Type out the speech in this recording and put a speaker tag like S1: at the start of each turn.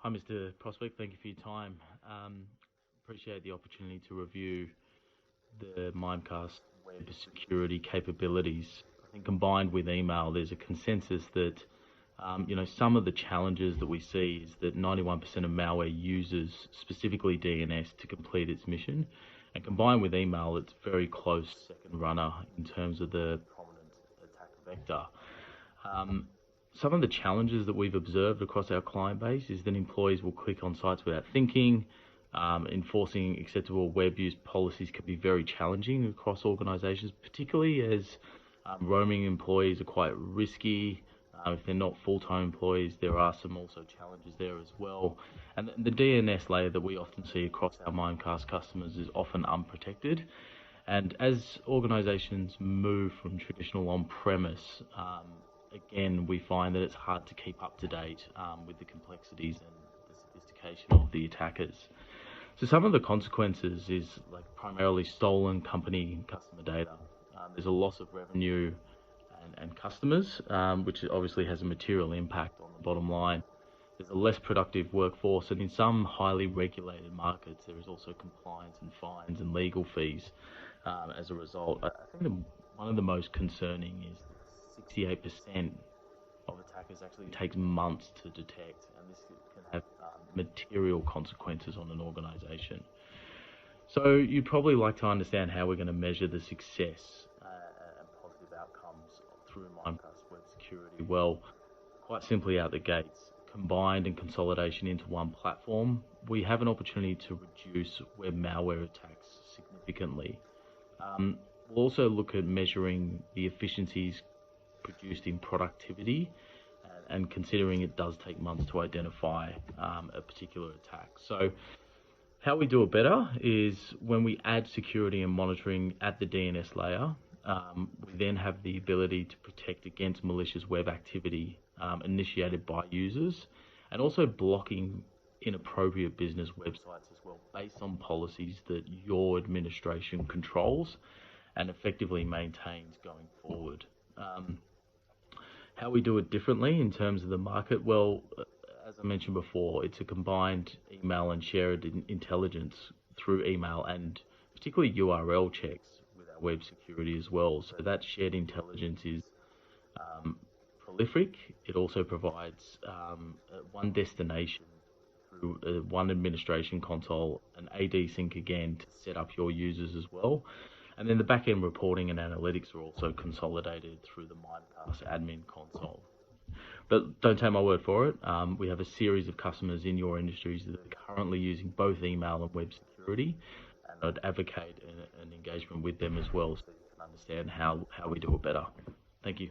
S1: Hi, Mr. Prospect. Thank you for your time. Appreciate the opportunity to review the Mimecast web security capabilities. I think combined with email, there's a consensus that some of the challenges that we see is that 91% of malware uses specifically DNS to complete its mission, and combined with email, it's very close second runner in terms of the prominent attack vector. Some of the challenges that we've observed across our client base is that employees will click on sites without thinking. Enforcing acceptable web use policies can be very challenging across organisations, particularly as roaming employees are quite risky. If they're not full-time employees, there are some also challenges there as well. And the DNS layer that we often see across our Mimecast customers is often unprotected. And as organisations move from traditional on-premise, again, we find that it's hard to keep up to date with the complexities and the sophistication of the attackers. So some of the consequences is like primarily stolen company customer data. There's a loss of revenue and customers, which obviously has a material impact on the bottom line. There's a less productive workforce, and in some highly regulated markets, there is also compliance and fines and legal fees as a result. I think one of the most concerning is 68% of attackers actually takes months to detect, and this can have material consequences on an organisation. So you'd probably like to understand how we're going to measure the success and positive outcomes through Mimecast Web Security. Well, quite simply out the gates, combined and consolidation into one platform, we have an opportunity to reduce web malware attacks significantly. We'll also look at measuring the efficiencies produced in productivity, and considering it does take months to identify a particular attack. So how we do it better is when we add security and monitoring at the DNS layer, we then have the ability to protect against malicious web activity initiated by users, and also blocking inappropriate business websites as well, based on policies that your administration controls and effectively maintains going forward. How we do it differently in terms of the market? Well, as I mentioned before, it's a combined email and shared intelligence through email, and particularly URL checks with our web security as well. So that shared intelligence is prolific. It also provides one destination through one administration console, an AD sync again to set up your users as well. And then the back-end reporting and analytics are also consolidated through the Mimecast admin console. But don't take my word for it. We have a series of customers in your industries that are currently using both email and web security, and I'd advocate an engagement with them as well so you can understand how we do it better. Thank you.